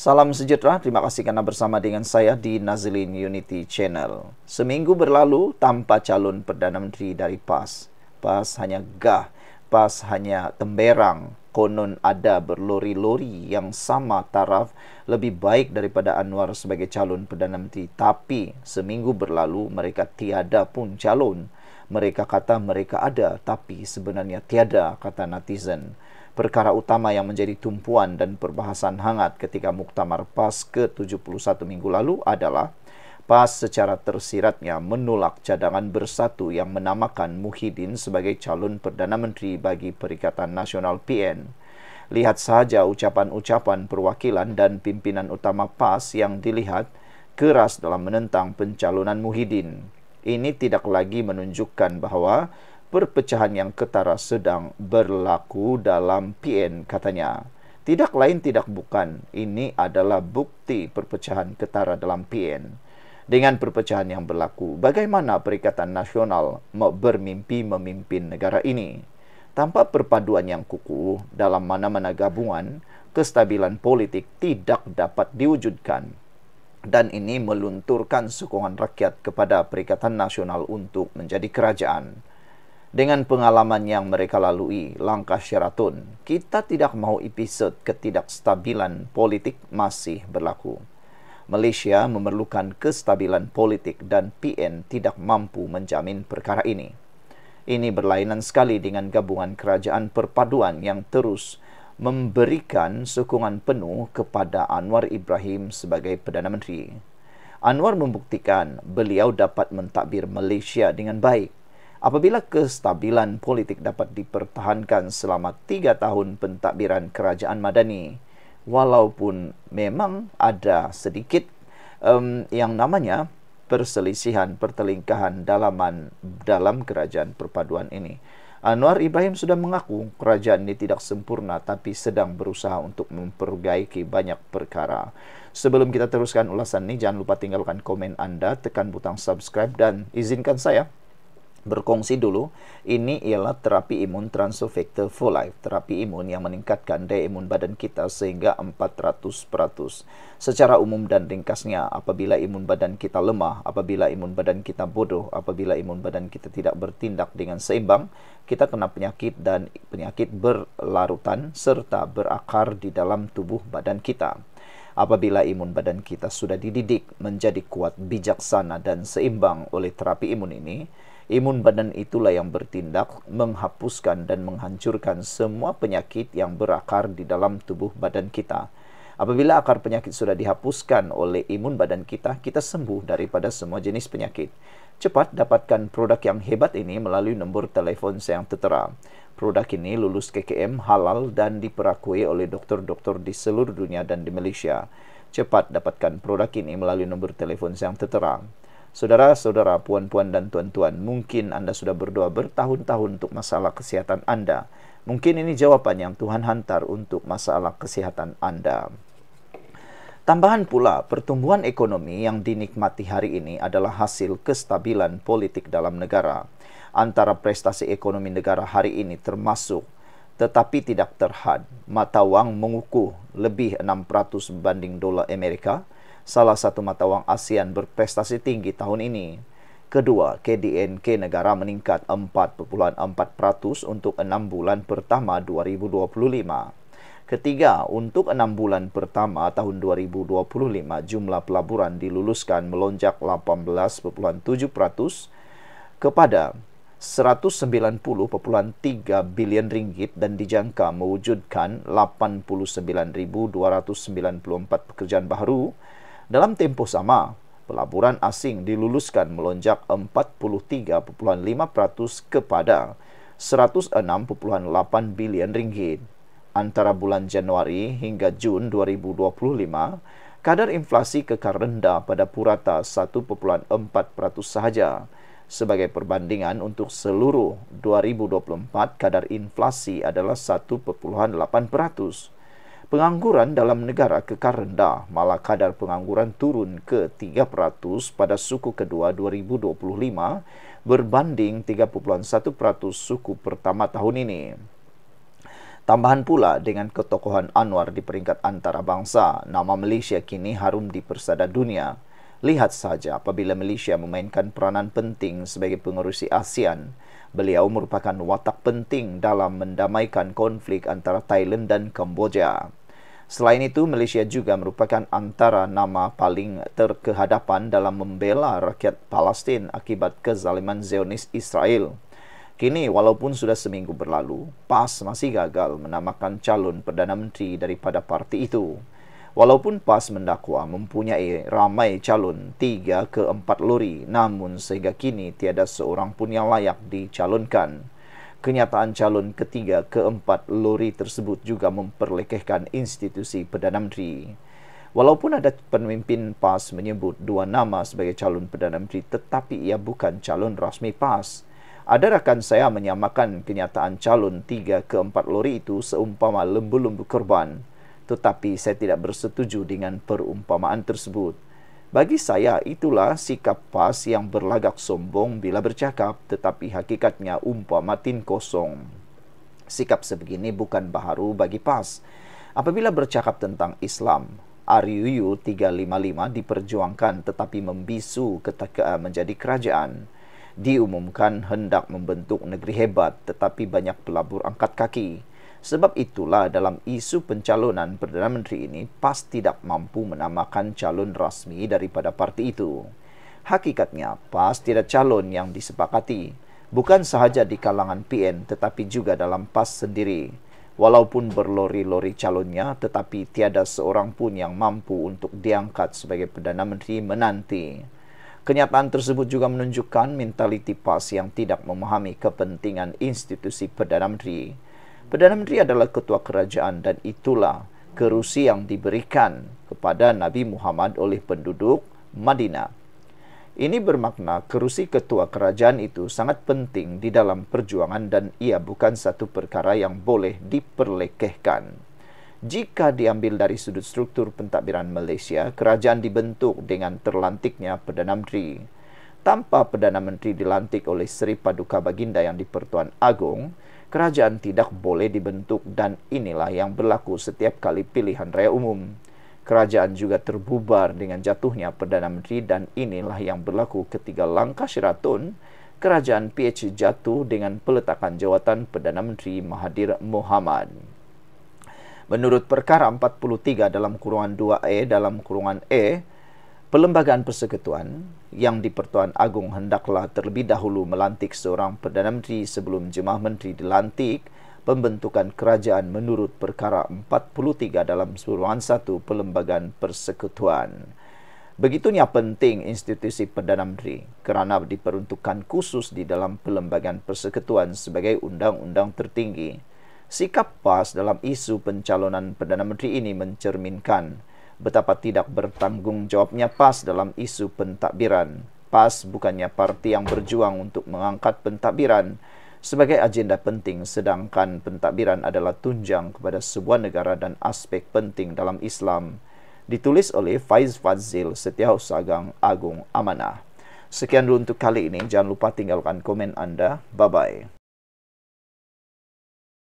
Salam sejahtera, terima kasih karena bersama dengan saya di Nazlin Unity Channel. Seminggu berlalu tanpa calon Perdana Menteri dari PAS. PAS hanya gah, PAS hanya temberang. Konon ada berlori-lori yang sama taraf lebih baik daripada Anwar sebagai calon Perdana Menteri. Tapi seminggu berlalu mereka tiada pun calon. Mereka kata mereka ada, tapi sebenarnya tiada, kata netizen. Perkara utama yang menjadi tumpuan dan perbahasan hangat ketika Muktamar PAS ke-71 minggu lalu adalah PAS secara tersiratnya menolak cadangan bersatu yang menamakan Muhyiddin sebagai calon Perdana Menteri bagi Perikatan Nasional PN. Lihat saja ucapan-ucapan perwakilan dan pimpinan utama PAS yang dilihat keras dalam menentang pencalonan Muhyiddin. Ini tidak lagi menunjukkan bahawa perpecahan yang ketara sedang berlaku dalam PN, katanya. Tidak lain tidak bukan, ini adalah bukti perpecahan ketara dalam PN. Dengan perpecahan yang berlaku, bagaimana Perikatan Nasional bermimpi memimpin negara ini? Tanpa perpaduan yang kukuh dalam mana-mana gabungan, kestabilan politik tidak dapat diwujudkan. Dan ini melunturkan sokongan rakyat kepada Perikatan Nasional untuk menjadi kerajaan. Dengan pengalaman yang mereka lalui, langkah Sheraton, kita tidak mahu episod ketidakstabilan politik masih berlaku. Malaysia memerlukan kestabilan politik dan PN tidak mampu menjamin perkara ini. Ini berlainan sekali dengan gabungan kerajaan perpaduan yang terus memberikan sokongan penuh kepada Anwar Ibrahim sebagai Perdana Menteri. Anwar membuktikan beliau dapat mentadbir Malaysia dengan baik. Apabila kestabilan politik dapat dipertahankan selama 3 tahun pentadbiran kerajaan Madani, walaupun memang ada sedikit yang namanya perselisihan, pertelingkahan dalam kerajaan perpaduan ini. Anwar Ibrahim sudah mengaku kerajaan ini tidak sempurna tapi sedang berusaha untuk memperbaiki banyak perkara. Sebelum kita teruskan ulasan ini, jangan lupa tinggalkan komen anda, tekan butang subscribe dan izinkan saya berkongsi dulu. Ini ialah terapi imun Transofector for Life, terapi imun yang meningkatkan daya imun badan kita sehingga 400%. Secara umum dan ringkasnya, apabila imun badan kita lemah, apabila imun badan kita bodoh, apabila imun badan kita tidak bertindak dengan seimbang, kita kena penyakit dan penyakit berlarutan serta berakar di dalam tubuh badan kita. Apabila imun badan kita sudah dididik menjadi kuat, bijaksana dan seimbang oleh terapi imun ini, imun badan itulah yang bertindak menghapuskan dan menghancurkan semua penyakit yang berakar di dalam tubuh badan kita. Apabila akar penyakit sudah dihapuskan oleh imun badan kita, kita sembuh daripada semua jenis penyakit. Cepat dapatkan produk yang hebat ini melalui nombor telefon saya yang tertera. Produk ini lulus KKM, halal dan diperakui oleh doktor-doktor di seluruh dunia dan di Malaysia. Cepat dapatkan produk ini melalui nombor telefon saya yang tertera. Saudara-saudara, puan-puan dan tuan-tuan, mungkin anda sudah berdoa bertahun-tahun untuk masalah kesihatan anda. Mungkin ini jawapan yang Tuhan hantar untuk masalah kesihatan anda. Tambahan pula, pertumbuhan ekonomi yang dinikmati hari ini adalah hasil kestabilan politik dalam negara. Antara prestasi ekonomi negara hari ini termasuk, tetapi tidak terhad, mata wang mengukuh lebih 6% berbanding dolar Amerika. Salah satu mata wang ASEAN berprestasi tinggi tahun ini. Kedua, KDNK negara meningkat 4,4% untuk 6 bulan pertama 2025. Ketiga, untuk 6 bulan pertama tahun 2025, jumlah pelaburan diluluskan melonjak 18,7% kepada 190,3 bilion ringgit dan dijangka mewujudkan 89,294 pekerjaan baru. Dalam tempoh sama, pelaburan asing diluluskan melonjak 43,5% kepada 106,8 bilion ringgit. Antara bulan Januari hingga Jun 2025, kadar inflasi kekal rendah pada purata 1,4% sahaja. Sebagai perbandingan untuk seluruh 2024, kadar inflasi adalah 1,8%. Pengangguran dalam negara kekal rendah, malah kadar pengangguran turun ke 3% pada suku kedua 2025 berbanding 3,1% suku pertama tahun ini. Tambahan pula dengan ketokohan Anwar di peringkat antarabangsa, nama Malaysia kini harum di persada dunia. Lihat saja apabila Malaysia memainkan peranan penting sebagai pengerusi ASEAN, beliau merupakan watak penting dalam mendamaikan konflik antara Thailand dan Kamboja. Selain itu, Malaysia juga merupakan antara nama paling terkehadapan dalam membela rakyat Palestin akibat kezaliman Zionis Israel. Kini, walaupun sudah seminggu berlalu, PAS masih gagal menamakan calon Perdana Menteri daripada parti itu. Walaupun PAS mendakwa mempunyai ramai calon 3 ke 4 lori, namun sehingga kini tiada seorang pun yang layak dicalonkan. Kenyataan calon ketiga keempat lori tersebut juga memperlekehkan institusi Perdana Menteri. Walaupun ada pemimpin PAS menyebut 2 nama sebagai calon Perdana Menteri, tetapi ia bukan calon rasmi PAS. Ada rakan saya menyamakan kenyataan calon 3 ke 4 lori itu seumpama lembu-lembu korban, tetapi saya tidak bersetuju dengan perumpamaan tersebut. Bagi saya, itulah sikap PAS yang berlagak sombong bila bercakap, tetapi hakikatnya umpama tin kosong. Sikap sebegini bukan baharu bagi PAS. Apabila bercakap tentang Islam, RUU 355 diperjuangkan tetapi membisu ketika menjadi kerajaan. Diumumkan hendak membentuk negeri hebat, tetapi banyak pelabur angkat kaki. Sebab itulah dalam isu pencalonan Perdana Menteri ini, PAS tidak mampu menamakan calon rasmi daripada parti itu. Hakikatnya, PAS tidak calon yang disepakati. Bukan sahaja di kalangan PN, tetapi juga dalam PAS sendiri. Walaupun berlori-lori calonnya, tetapi tiada seorang pun yang mampu untuk diangkat sebagai Perdana Menteri menanti. Kenyataan tersebut juga menunjukkan mentaliti PAS yang tidak memahami kepentingan institusi Perdana Menteri. Perdana Menteri adalah ketua kerajaan dan itulah kerusi yang diberikan kepada Nabi Muhammad oleh penduduk Madinah. Ini bermakna kerusi ketua kerajaan itu sangat penting di dalam perjuangan dan ia bukan satu perkara yang boleh diperlekehkan. Jika diambil dari sudut struktur pentadbiran Malaysia, kerajaan dibentuk dengan terlantiknya Perdana Menteri. Tanpa Perdana Menteri dilantik oleh Seri Paduka Baginda yang di-Pertuan Agong, kerajaan tidak boleh dibentuk dan inilah yang berlaku setiap kali pilihan raya umum. Kerajaan juga terbubar dengan jatuhnya Perdana Menteri dan inilah yang berlaku ketika Langkah Sheraton, kerajaan PH jatuh dengan peletakan jawatan Perdana Menteri Mahathir Mohamad. Menurut perkara 43 dalam kurungan 2A dalam kurungan E, Perlembagaan Persekutuan yang di-Pertuan Agong hendaklah terlebih dahulu melantik seorang Perdana Menteri sebelum Jemaah Menteri dilantik. Pembentukan kerajaan menurut perkara 43 dalam kurungan 1 Perlembagaan Persekutuan. Begitunya penting institusi Perdana Menteri kerana diperuntukkan khusus di dalam Perlembagaan Persekutuan sebagai undang-undang tertinggi. Sikap PAS dalam isu pencalonan Perdana Menteri ini mencerminkan betapa tidak bertanggungjawabnya PAS dalam isu pentadbiran. PAS bukannya parti yang berjuang untuk mengangkat pentadbiran sebagai agenda penting, sedangkan pentadbiran adalah tunjang kepada sebuah negara dan aspek penting dalam Islam. Ditulis oleh Faiz Fadzil, Setiausaha Agung Amanah. Sekian dulu untuk kali ini. Jangan lupa tinggalkan komen anda. Bye-bye.